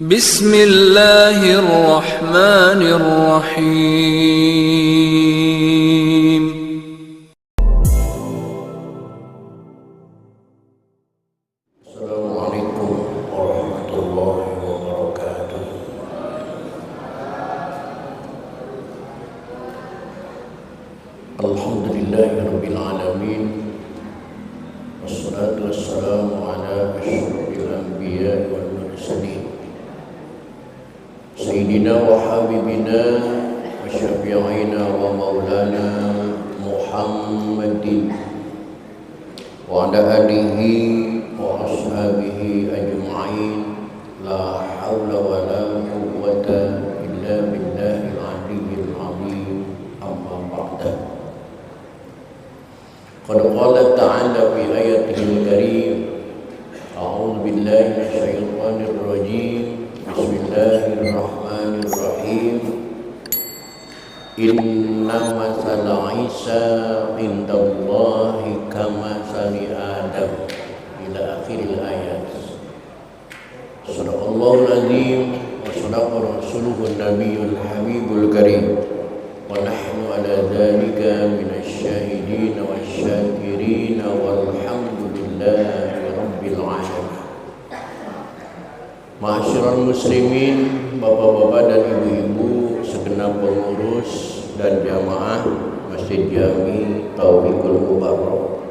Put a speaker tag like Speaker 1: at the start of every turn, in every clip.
Speaker 1: Bismillahirrahmanirrahim.
Speaker 2: Assalamualaikum warahmatullahi wabarakatuh. Alhamdulillahirabbil alamin. Wassalatu wassalamu ala asyrofil anbiya'i wal mursalin. Sayyidina wa habibina wa syafi'ina wa maulana Muhammadin wa ala alihi wa ashabihi ajma'in. La hawla wa la quwwata illa billahil aliyyil azim. Amma ba'da. Qad qala ta'ala fi ayatihil karim. A'udzu billahi minasyaitonir rajim. Bismillahirrahmanirrahim. Inna masala Isa indallahi kamasali Adam ila akhiril ayat. Sadaqallahul azim wa sadaqa rasuluhun nabiyyul habibul karim. Wa nahnu ala dzalika minasyahidin wasyakirin walhamdulillahi rabbil alamin. Ma'asyiral muslimin, bapak-bapak dan ibu-ibu, segenap pengurus dan jamaah Masjid Jami Taufikul Mubarak,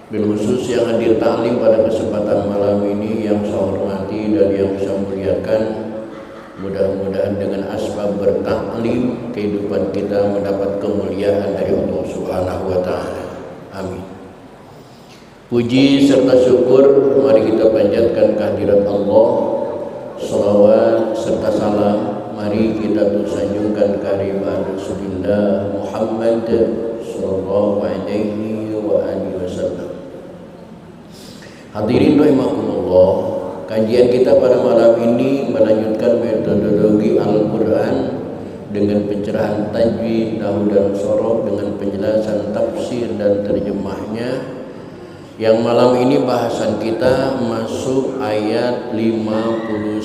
Speaker 2: bil khusus yang hadir ta'lim pada kesempatan malam ini yang saya hormati dan yang saya muliakan. Mudah-mudahan dengan asbab bertaklim kehidupan kita mendapat kemuliaan dari Allah Subhanahu wa taala. Amin. Puji serta syukur mari kita panjatkan kehadirat Allah. Salawat serta salam mari kita sanjungkan kehadirat Rasulullah Muhammad sallallahu alaihi wa alihi wasallam. Hadirin rahimakumullah, kajian kita pada malam ini melanjutkan metodologi Al-Qur'an dengan pencerahan tajwid, nahwu dan sorof dengan penjelasan tafsir dan terjemahnya. Yang malam ini bahasan kita masuk ayat 59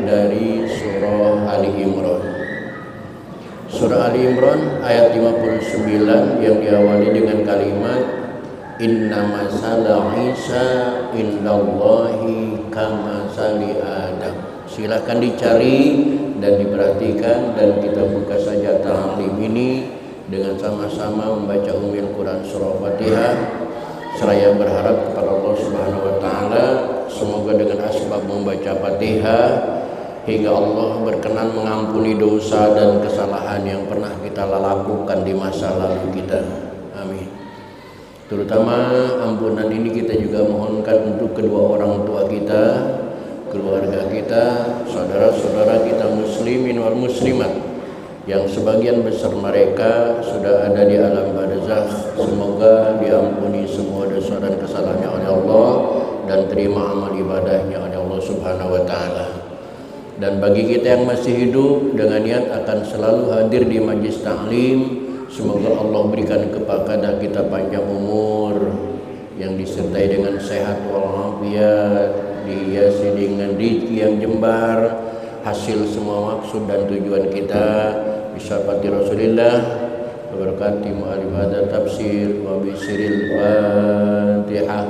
Speaker 2: dari surah Ali Imran. Surah Ali Imran ayat 59 yang diawali dengan kalimat Inna masala Isa indallahi kamasali Adam. Silakan dicari dan diperhatikan, dan kita buka saja ta'lim ini dengan sama-sama membaca Ummul Quran surah Fatihah. Seraya berharap kepada Allah Subhanahu wa taala semoga dengan asbab membaca Fatihah hingga Allah berkenan mengampuni dosa dan kesalahan yang pernah kita lakukan di masa lalu kita. Amin. Terutama ampunan ini kita juga mohonkan untuk kedua orang tua kita, keluarga kita, saudara-saudara kita muslimin wal muslimat yang sebagian besar mereka sudah ada di alam barzakh. Semoga diampuni semua dosa dan kesalahannya oleh Allah dan terima amal ibadahnya oleh Allah Subhanahu wa taala. Dan bagi kita yang masih hidup dengan niat akan selalu hadir di majlis ta'lim, semoga Allah berikan kepada kita panjang umur yang disertai dengan sehat walafiat, dihiasi dengan rezeki yang jembar, hasil semua maksud dan tujuan kita bisyafaati Rasulillah wabarakatuh mu'alif hadha tafsir wa bisiril Fatihah.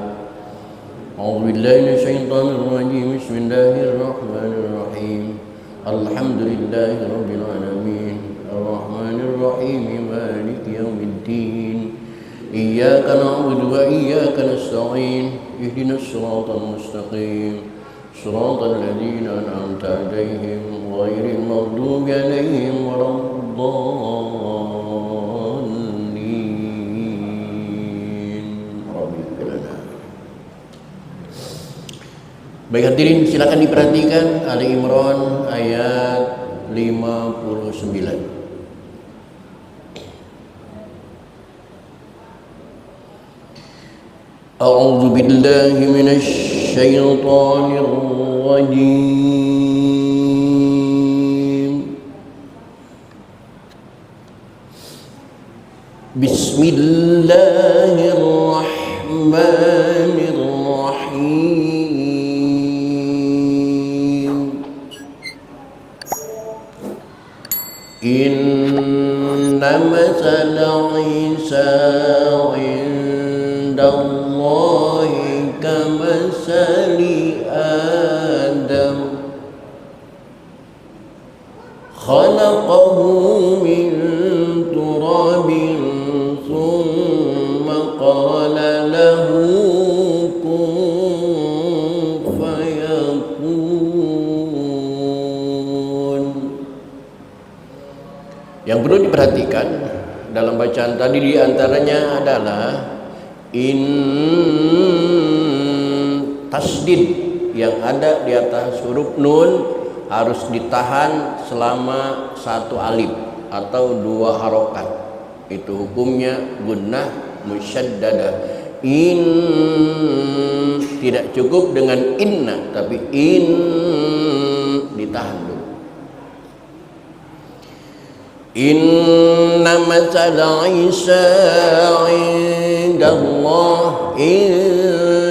Speaker 2: A'udzu billahi minasyaitonir rajim. Bismillahirrahmanirrahim. Alhamdulillahi rabbil alamin. Arrahmanir rahim. Maliki yaumiddin. Iyyaka na'budu wa iyyaka nasta'in. Ihdinas siratal mustaqim. Shiratal ladzina an'amta 'alaihim ghairil maghdubi 'alaihim waladdallin. Baik hadirin, silakan diperhatikan Ali Imran ayat 59. A'udzu billahi minasy syaitonir rajim. Bismillahirrahmanirrahim. Inna masala Isa indallahi kamasali Adam khalaqahu min turabin thumma qala lahu kun fayakun. Yang perlu diperhatikan dalam bacaan tadi diantaranya adalah tasdid yang ada di atas huruf nun harus ditahan selama 1 alif atau 2 harokat. Itu hukumnya gunnah musyaddadah. Tidak cukup dengan inna, tapi ditahan dulu. Inna masala Isa indallah,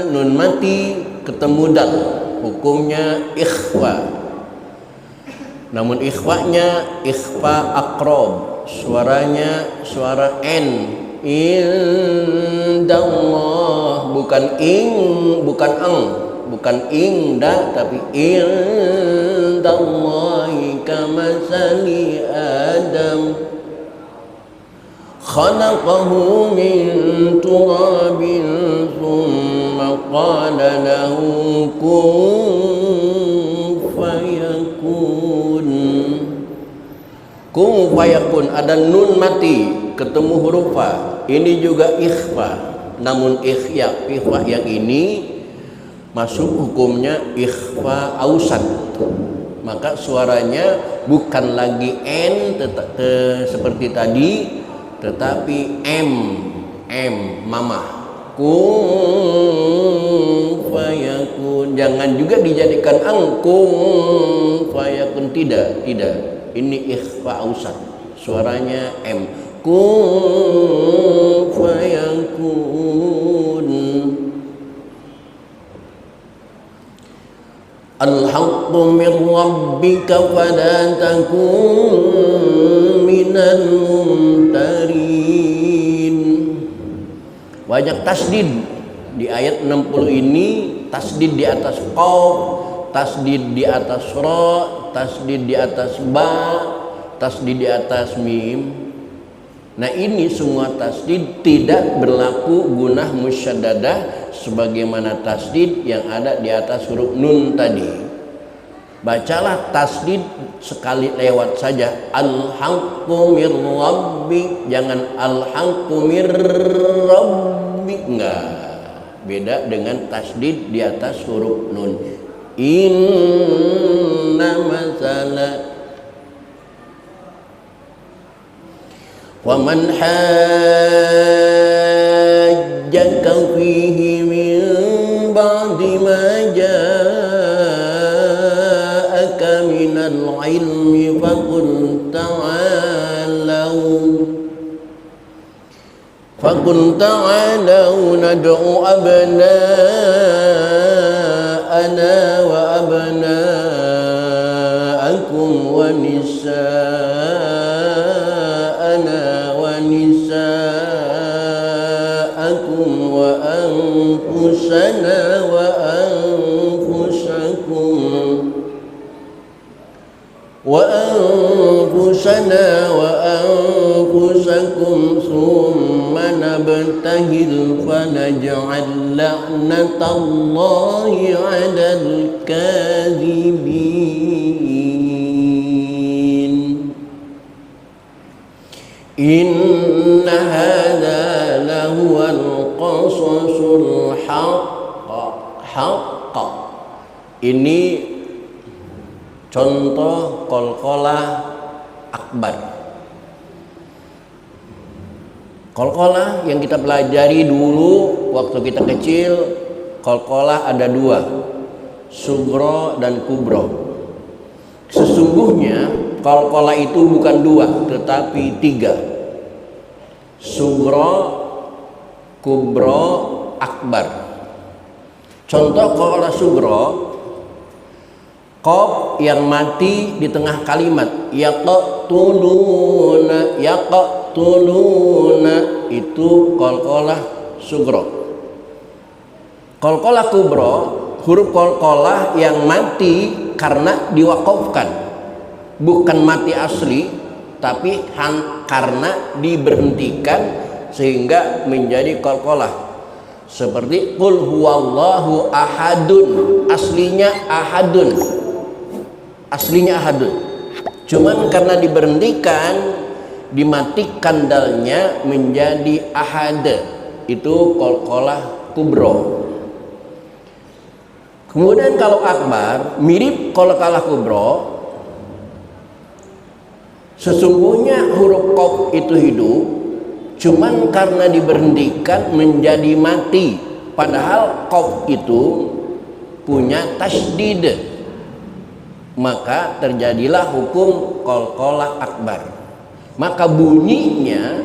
Speaker 2: nun mati ketemu dal, hukumnya ikhfa. Namun ikhfanya ikhfa aqrab, suaranya suara n. Indallah, bukan ing, bukan eng, bukan inda, tapi indallahi kamasali Adam khalaqahu min turabin thumma qala lahu kun fayakun. Kun fayakun, ada nun mati ketemu huruf fa. Ini juga ikhfa. Namun ikhfa yang ini masuk hukumnya ikhfa ausat. Maka suaranya bukan lagi n seperti tadi, tetapi m mamah. Kun fayakun, jangan juga dijadikan ang kun fayakun, tidak. Ini ikhfa ausat, suaranya m. Kun fayakun. Al-haqqu min rabbika fala takun minal mumtarin. Banyak tasdid di ayat 60 ini, tasdid di atas qaf, tasdid di atas ra, tasdid di atas ba, tasdid di atas mim. Nah, ini semua tasdid tidak berlaku gunnah musyaddadah sebagaimana tasdid yang ada di atas huruf nun tadi. Bacalah tasdid sekali lewat saja, al-haqqu mir rabbik, jangan al-haqqu mir rabbik, enggak. Beda dengan tasdid di atas huruf nun. Inna masala wa man hajjaka fihi min ba'di ma ja'aka minal ilmi faqul ta'alau nad'u abna'ana wa abna'akum wa nisa'ana wa nisa'akum wa anfusana wa anfusakum thumma nabtahil fanaj'al la'natallahi 'alal kadhibin. Inna hadza lahuwal qasasul haqq. Ini contoh qalqalah akbar. Qalqalah yang kita pelajari dulu waktu kita kecil, qalqalah ada 2, sugro dan kubro. Sesungguhnya qalqalah itu bukan 2 tetapi 3, sugro, kubro, akbar. Contoh qalqalah sugro, Qaf yang mati di tengah kalimat, yaqtuluna, yaqtuluna, itu qalqalah sugro. Qalqalah kubro, huruf qalqalah yang mati karena diwakafkan, bukan mati asli, tapi karena diberhentikan sehingga menjadi qalqalah. Seperti qul huwallahu ahadun, aslinya ahadun, aslinya ahadun, cuman karena diberhentikan, dimatikan dalnya menjadi ahad, itu qalqalah kubro. Kemudian kalau akbar mirip qalqalah kubro, sesungguhnya huruf qaf itu hidup, cuman karena diberhentikan menjadi mati, padahal qaf itu punya tasydid, maka terjadilah hukum qalqalah akbar. Maka bunyinya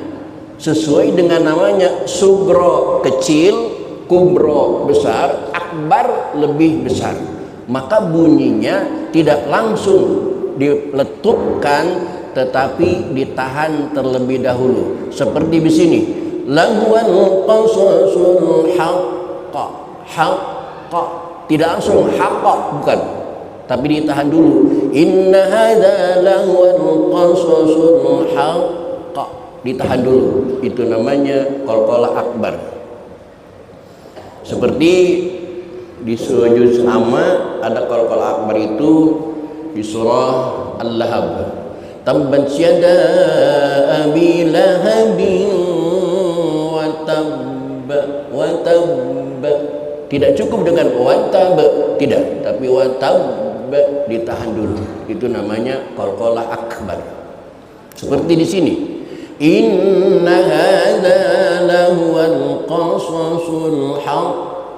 Speaker 2: sesuai dengan namanya, sugro kecil, kubro besar, akbar lebih besar. Maka bunyinya tidak langsung diletupkan, tetapi ditahan terlebih dahulu. Seperti di sini, lahwan qasasul haqqa, haqqa, tidak langsung haqqa, bukan, tapi ditahan dulu. Inna hadza lahwan qasasul haqqa, ditahan dulu. Itu namanya qalqalah akbar. Seperti di surah juz amma ada qalqalah akbar itu di surah Al-Lahab. Tabbat yada abi lahabin wa tabba, wa tabba. Tidak cukup dengan wa tabba, tidak, tapi wa tabba ditahan dulu. Itu namanya qalqalah akbar. Seperti di sini, inna hadza lahuwal qasasul haqq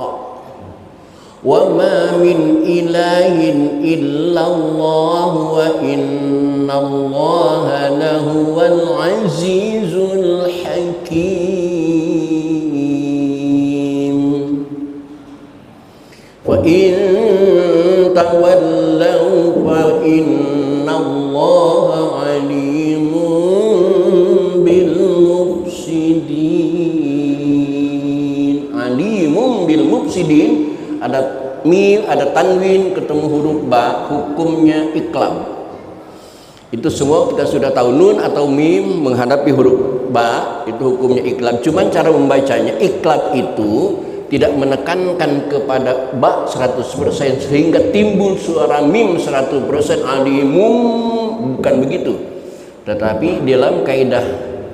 Speaker 2: wa ma min ilahin illallah wa innallaha lahuwal azizul hakim. Wa in tawallaw fa innallaha alimun bil mufsidin. Alimun bil mufsidin, ada mim, ada tanwin, ketemu huruf ba, hukumnya iqlab. Itu semua kita sudah tahu. Nun atau mim menghadapi huruf ba, itu hukumnya iqlab. Cuman cara membacanya, iqlab itu tidak menekankan kepada ba 100% sehingga timbul suara mim 100% alimum, bukan begitu. Tetapi dalam kaidah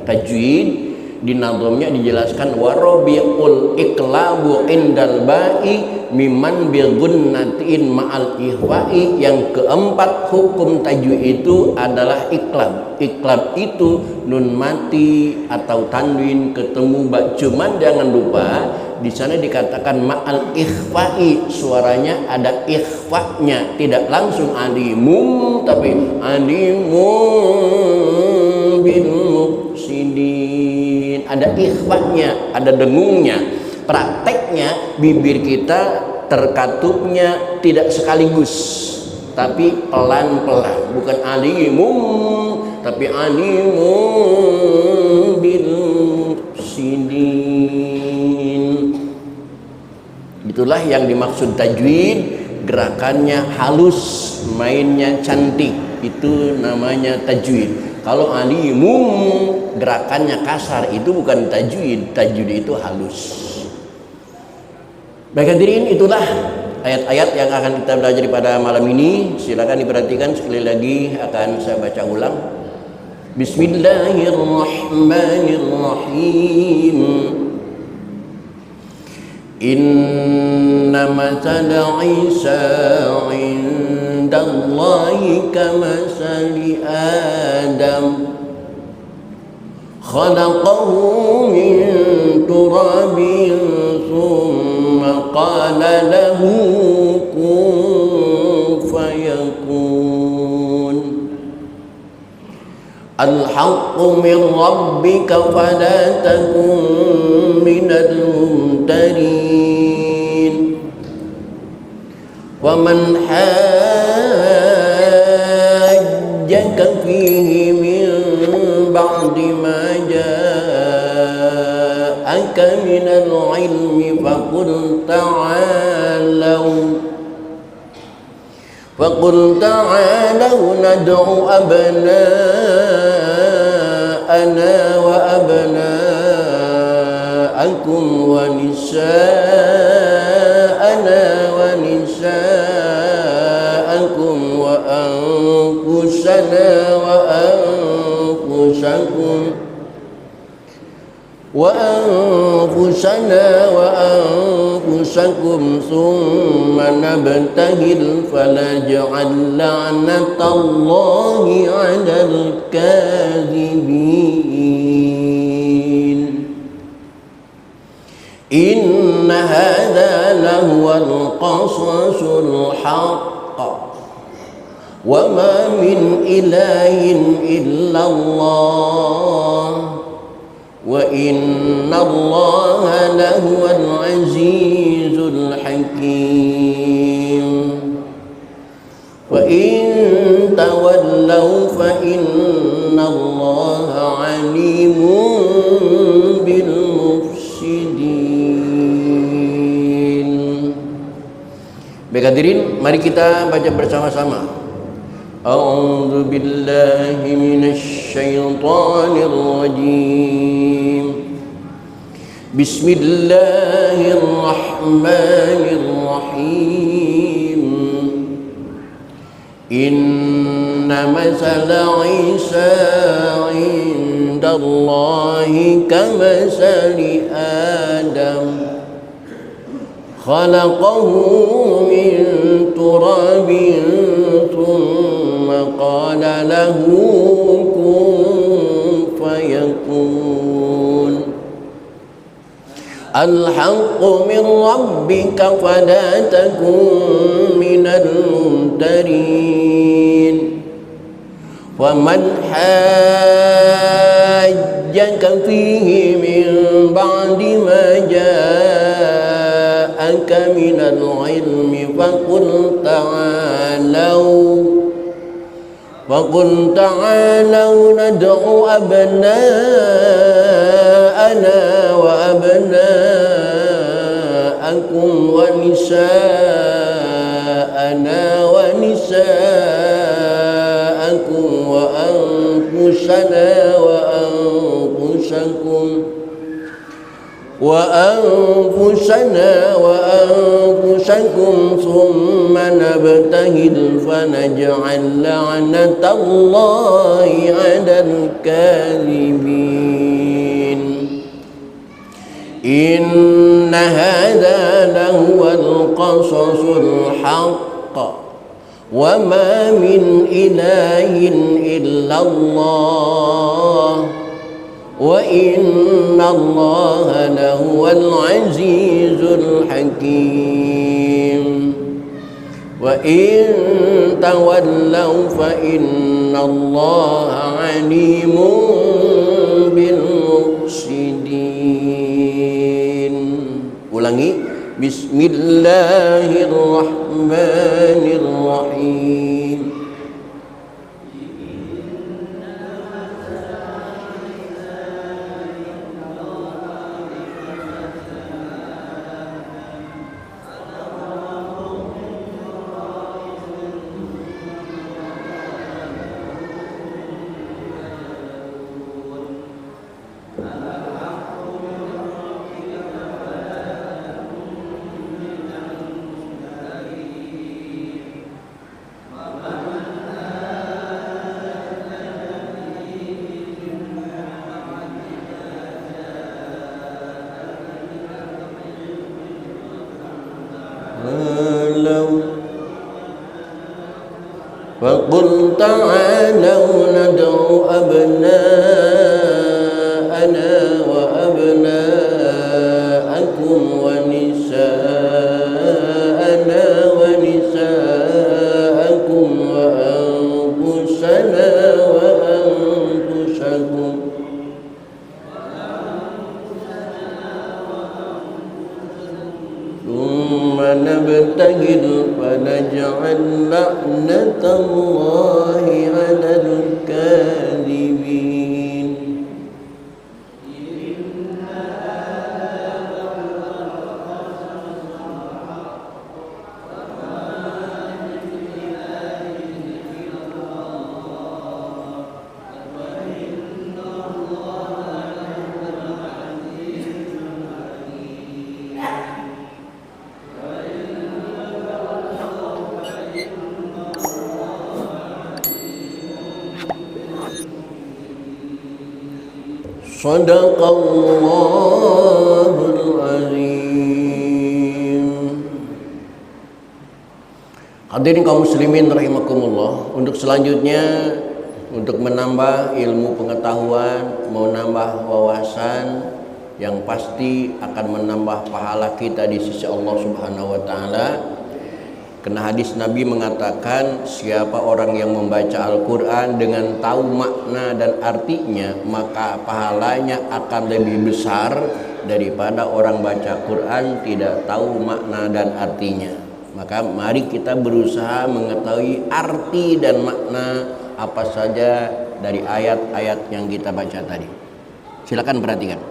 Speaker 2: tajwid di nazamnya dijelaskan warabiul iqlabu indal ba'i miman bil gunnatin ma'al ihwa'i. Yang keempat hukum tajwid itu adalah iqlab. Iqlab itu nun mati atau tanwin ketemu ba, cuman jangan lupa di sana dikatakan ma'al ihwa'i, suaranya ada ihwa'nya, tidak langsung alimum, tapi alimum bil mufsidin, ada ikhwanya, ada dengungnya. Prakteknya bibir kita terkatupnya tidak sekaligus, tapi pelan-pelan, bukan alimum, tapi alimum bil mufsidin. Itulah yang dimaksud tajwid, gerakannya halus, mainnya cantik, itu namanya tajwid. Kalau alimum gerakannya kasar, itu bukan tajwid. Tajwid itu halus. Baik hadirin, itulah ayat-ayat yang akan kita belajar pada malam ini. Silakan diperhatikan, sekali lagi akan saya baca ulang. Bismillahirrahmanirrahim. Inna matsala Isa indallahi kamatsali Adam khalaqahu min turabin thumma qala lahu kun fayakun. Al-haqqu min rabbika fala takun minal mumtarin. Wa man جاءك من العلم فقل تعالوا ندع أبناءنا وأبناءكم ونساءنا ونساءكم وأنفسنا وأنفسكم ثم نبتهل فنجعل لعنة الله على الكاذبين إن هذا لهو القصص الحق وما من إله إلا الله وإن الله لهو العزيز الحكيم وإن تولوا فإن الله عليم بالمفسدين. Baik hadirin, mari kita baca bersama-sama. A'udzu billahi minasy syaithanir rajim. Bismillahirrahmanirrahim. Inna masala Isa 'indallahi kamasali Adam khalaqahu min turabin thumma qala lahu kun fayakun. Al-haqqu min rabbika fala takun minal mumtarin. Faman hajjaka fihi min ba'di ma ja'aka minal ilmi faqul ta'alaw nad'u abna'ana wa abna'akum wa nisa'ana wa nisa'akum wa anfusana wa anfusakum thumma nabtahil fanaj'al la'natallahi 'alal kadhibin. Inna hadha lahuwal qasasul haqq wa ma min ilahin illallah wa inna Allaha lahuwal azizul hakim. Wa in tawallaw fa inna Allaha alimun bil mufsidin. Ulangi. Bismillahirrahmanirrahim. فقل تعالوا ندع أبناءنا وأبناءكم ونساءنا ونساءكم وأنفسنا وأنفسكم ثم نبتهل فنجعل لعنة الله على الكاذبين. Shadaqallahul azim. Hadirin kaum muslimin rahimakumullah, untuk selanjutnya untuk menambah ilmu pengetahuan, menambah wawasan yang pasti akan menambah pahala kita di sisi Allah Subhanahu wa taala. Karena hadis Nabi mengatakan, siapa orang yang membaca Al-Quran dengan tahu makna dan artinya, maka pahalanya akan lebih besar daripada orang baca Quran tidak tahu makna dan artinya. Maka mari kita berusaha mengetahui arti dan makna apa saja dari ayat-ayat yang kita baca tadi. Silakan perhatikan.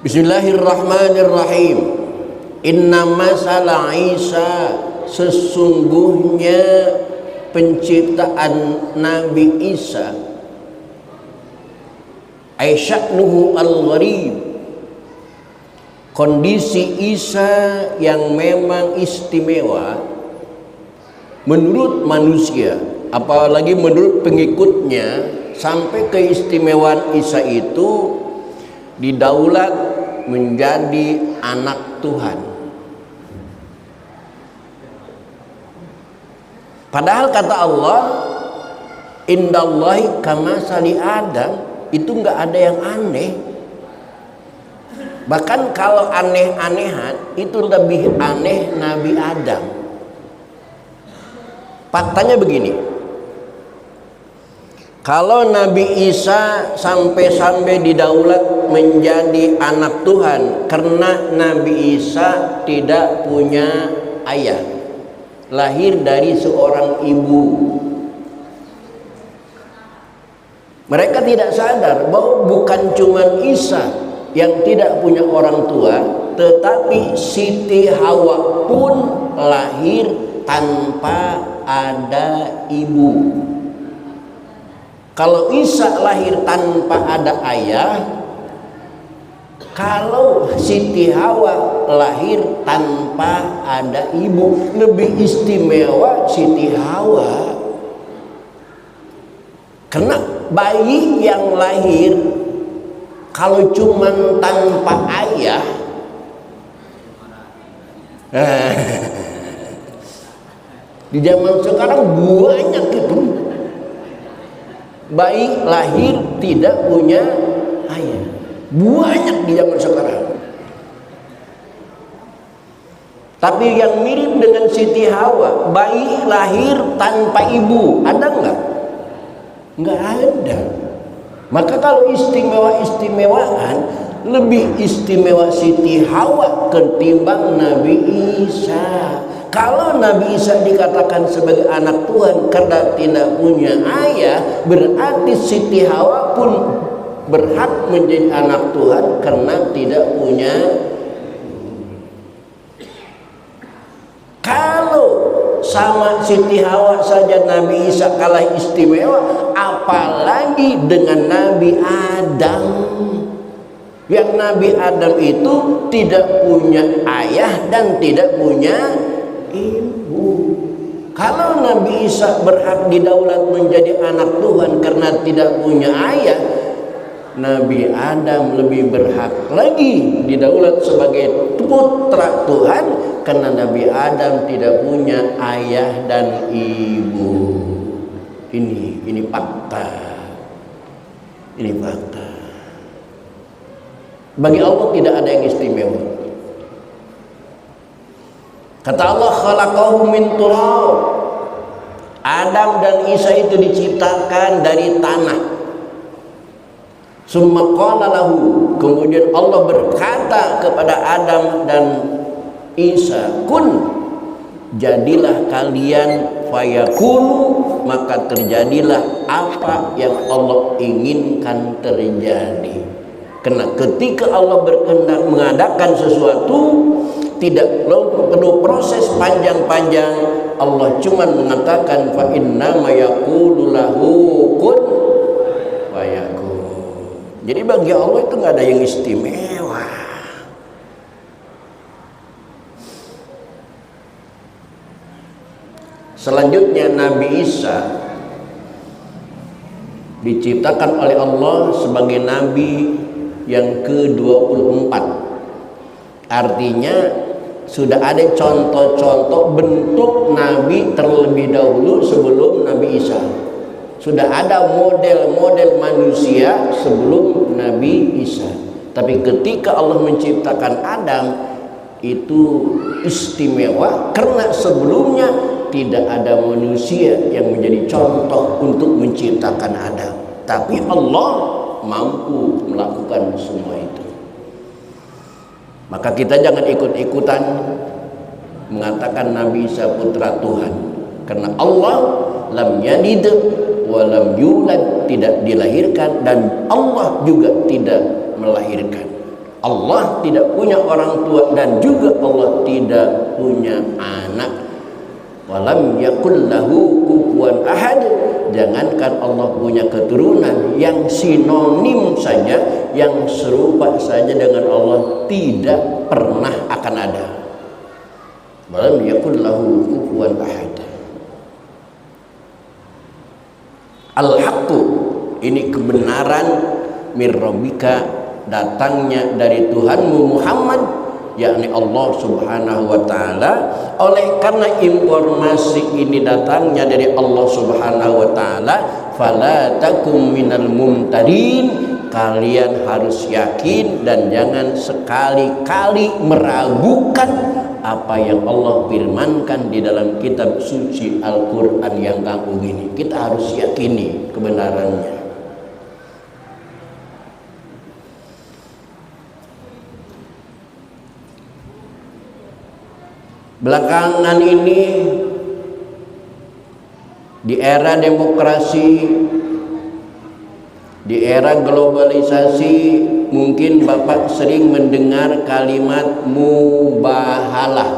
Speaker 2: Bismillahirrahmanirrahim. Inna masalah Isa, sesungguhnya penciptaan Nabi Isa, aisya'nuhu al-gharib, kondisi Isa yang memang istimewa menurut manusia, apalagi menurut pengikutnya. Sampai keistimewaan Isa itu didaulat menjadi anak Tuhan. Padahal kata Allah, indallahi kamasali Adam, itu nggak ada yang aneh. Bahkan kalau aneh-anehan, itu lebih aneh Nabi Adam. Faktanya begini, kalau Nabi Isa sampai didaulat menjadi anak Tuhan, karena Nabi Isa tidak punya ayah, lahir dari seorang ibu. Mereka tidak sadar bahwa bukan cuma Isa yang tidak punya orang tua, tetapi Siti Hawa pun lahir tanpa ada ibu. Kalau Isa lahir tanpa ada ayah, kalau Siti Hawa lahir tanpa ada ibu, lebih istimewa Siti Hawa. Karena bayi yang lahir kalau cuman tanpa ayah, di zaman sekarang banyak itu bayi lahir tidak punya ayah, banyak di zaman sekarang. Tapi yang mirip dengan Siti Hawa, bayi lahir tanpa ibu, ada nggak? Nggak ada. Maka kalau istimewa-istimewaan, lebih istimewa Siti Hawa ketimbang Nabi Isa. Kalau Nabi Isa dikatakan sebagai anak Tuhan karena tidak punya ayah, berarti Siti Hawa pun berhak menjadi anak Tuhan karena tidak punya. Kalau sama Siti Hawa saja Nabi Isa kalah istimewa, apalagi dengan Nabi Adam. Yang Nabi Adam itu tidak punya ayah dan tidak punya ibu. Kalau Nabi Isa berhak didaulat menjadi anak Tuhan karena tidak punya ayah, Nabi Adam lebih berhak lagi didaulat sebagai putra Tuhan karena Nabi Adam tidak punya ayah dan ibu. Ini fakta. Ini fakta. Bagi Allah tidak ada yang istimewa. Kata Allah, khalaqahu min turab. Adam dan Isa itu diciptakan dari tanah. Summa qala lahu, kemudian Allah berkata kepada Adam dan Isa, kun, jadilah kalian, fayakunu, maka terjadilah apa yang Allah inginkan terjadi. Karena ketika Allah berkehendak mengadakan sesuatu, tidak perlu proses panjang-panjang. Allah cuma mengatakan fa innama yaqulu lahu kun fayakun. Jadi bagi Allah itu nggak ada yang istimewa. Selanjutnya Nabi Isa diciptakan oleh Allah sebagai nabi yang ke-24. Artinya sudah ada contoh-contoh bentuk nabi terlebih dahulu sebelum Nabi Isa. Sudah ada model-model manusia sebelum Nabi Isa. Tapi ketika Allah menciptakan Adam itu istimewa karena sebelumnya tidak ada manusia yang menjadi contoh untuk menciptakan Adam, tapi Allah mampu melakukan semua itu. Maka kita jangan ikut-ikutan mengatakan Nabi Isa putra Tuhan, karena Allah lam yalid wa lam yulad, tidak dilahirkan, dan Allah juga tidak melahirkan. Allah tidak punya orang tua dan juga Allah tidak punya anak. Walam yakul lahu kufuwan ahad. Jangankan Allah punya keturunan, yang sinonim saja, yang serupa saja dengan Allah tidak pernah akan ada. Walam yakul lahu kufuwan ahad. Al-haqqu, ini kebenaran, mir rabbika, datangnya dari Tuhanmu Muhammad, yakni Allah Subhanahu wa taala. Oleh karena informasi ini datangnya dari Allah Subhanahu wa taala, fala takum minal mumtarin, kalian harus yakin dan jangan sekali-kali meragukan apa yang Allah firmankan di dalam kitab suci Al-Qur'an yang agung ini. Kita harus yakini kebenarannya. Belakangan ini di era demokrasi, di era globalisasi, mungkin Bapak sering mendengar kalimat mubahalah.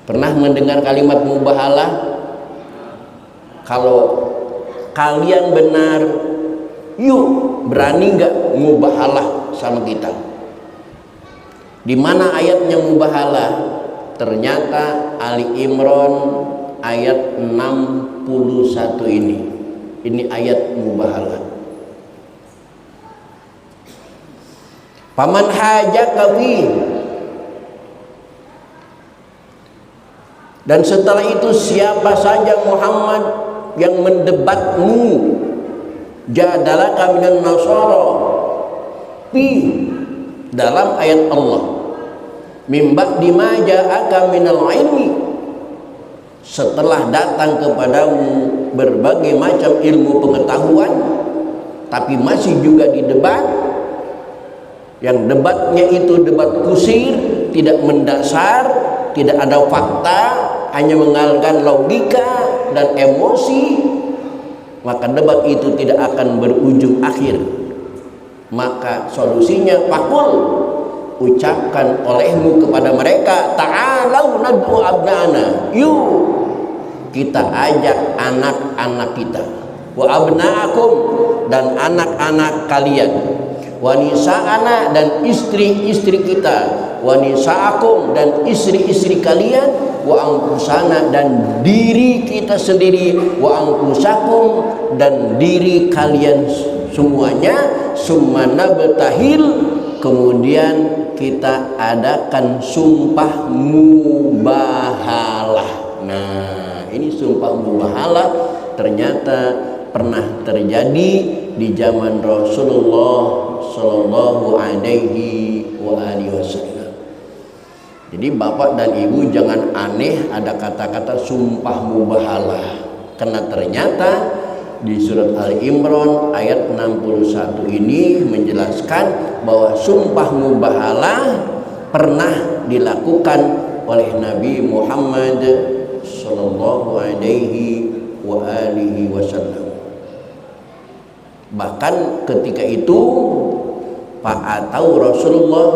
Speaker 2: Pernah mendengar kalimat mubahalah? Kalau kalian benar, yuk, berani nggak mubahalah sama kita? Di mana ayatnya mubahalah? Ternyata Ali Imran ayat 61 ini. Ini ayat mubahalah. Paman hajaka fi. Dan setelah itu siapa saja Muhammad yang mendebatmu, jadalaka minan nasara fi, dalam ayat Allah, mimba dimaja'aka minal ilmi, setelah datang kepadamu berbagai macam ilmu pengetahuan, tapi masih juga didebat, yang debatnya itu debat kusir, tidak mendasar, tidak ada fakta, hanya mengandalkan logika dan emosi, maka debat itu tidak akan berujung akhir. Maka solusinya pakul, ucapkan olehmu kepada mereka, ta'alau nad'u abna'ana, yuk kita ajak anak-anak kita, wa abna'akum, dan anak-anak kalian, wa nisa'ana, dan istri-istri kita, wa nisa'akum, dan istri-istri kalian, wa anfusana, dan diri kita sendiri, wa anfusakum, dan diri kalian semuanya, summa nabtahil, kemudian kita adakan sumpah mubahalah. Nah, ini sumpah mubahalah ternyata pernah terjadi di zaman Rasulullah Shallallahu Alaihi Wasallam. Jadi bapak dan ibu jangan aneh ada kata-kata sumpah mubahalah, karena ternyata di surat Ali Imran ayat 61 ini menjelaskan bahwa sumpah mubahalah pernah dilakukan oleh Nabi Muhammad sallallahu alaihi wasallam. Bahkan ketika itu atau Rasulullah,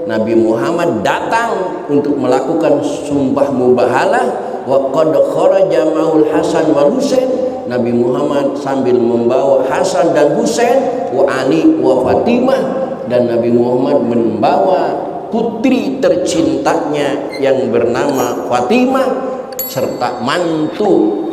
Speaker 2: Nabi Muhammad datang untuk melakukan sumpah mubahalah, wa qad kharaja ma'ul Hasan wal Husain. Nabi Muhammad sambil membawa Hasan dan Husain, wa Ali wa Fatimah, dan Nabi Muhammad membawa putri tercintanya yang bernama Fatimah serta mantu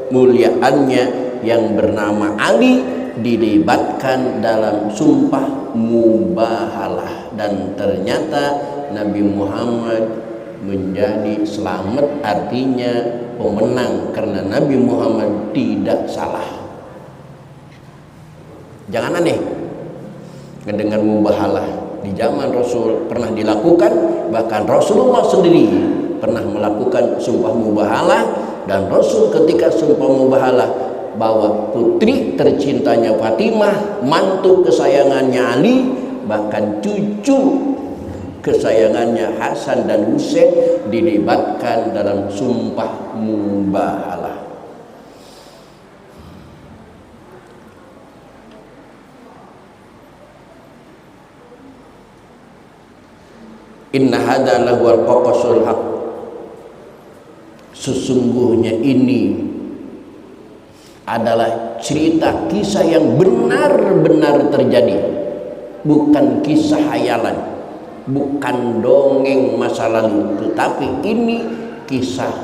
Speaker 2: kemuliaannya yang bernama Ali dilibatkan dalam sumpah mubahalah, dan ternyata Nabi Muhammad menjadi selamat, artinya pemenang, karena Nabi Muhammad tidak salah. Jangan aneh mendengar mubahalah. Di zaman Rasul pernah dilakukan, bahkan Rasulullah sendiri pernah melakukan sumpah mubahalah. Dan Rasul ketika sumpah mubahalah bahwa putri tercintanya Fatimah, mantu kesayangannya Ali, bahkan cucu kesayangannya Hasan dan Husain dilibatkan dalam sumpah mubahalah. Inna hadza lahuwal qaqasul haq. Sesungguhnya ini adalah cerita kisah yang benar-benar terjadi, bukan kisah hayalan, bukan dongeng masa lalu, tetapi ini kisah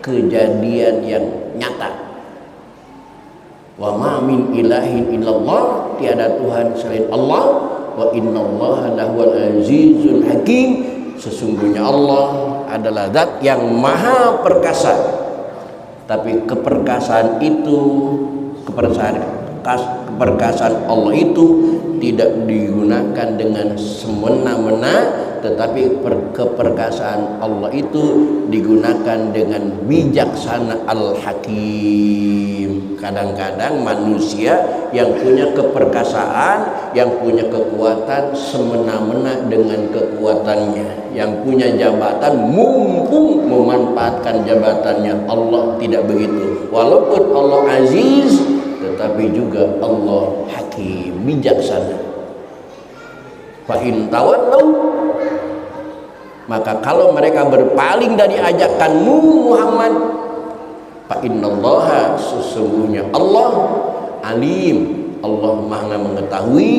Speaker 2: kejadian yang nyata. Wa ma min ilahin illallah, tiada Tuhan selain Allah. Wa innallaha lahuwal azizul hakim, sesungguhnya Allah adalah zat yang maha perkasa. Tapi keperkasaan itu, keperkasaan Allah itu tidak digunakan dengan semena-mena, tetapi keperkasaan Allah itu digunakan dengan bijaksana al-hakim. Kadang-kadang manusia yang punya keperkasaan, yang punya kekuatan semena-mena dengan kekuatannya, yang punya jabatan mumpung memanfaatkan jabatannya. Allah tidak begitu. Walaupun Allah aziz, tetapi juga Allah hakim, bijaksana. Fa in tawallau, maka kalau mereka berpaling dari ajakanmu Muhammad, fa innallaha, sesungguhnya Allah alim, Allah maha mengetahui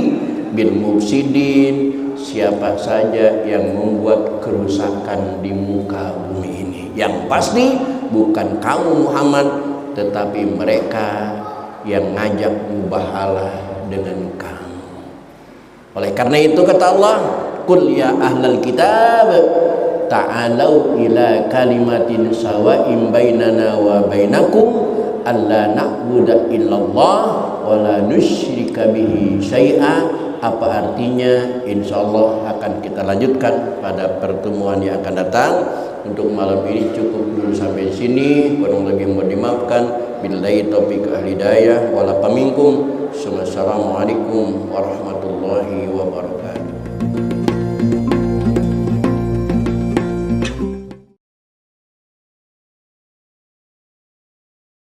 Speaker 2: bil mufsidin, siapa saja yang membuat kerusakan di muka bumi ini. Yang pasti bukan kamu Muhammad, tetapi mereka yang ngajak mubahalah dengan kamu. Oleh karena itu kata Allah, qul ya ahlal kitab ta'alau ila kalimatin sawa'in bainana wa bainakum alla na'budu illallah wa la nusyrika bihi syai'a. Apa artinya? Insyaallah akan kita lanjutkan pada pertemuan yang akan datang. Untuk malam ini cukup dulu sampai sini, kurang lebih mohon dimaafkan. Billahi taufiq wal hidayah wala minkum. Assalamualaikum warahmatullahi wabarakatuh.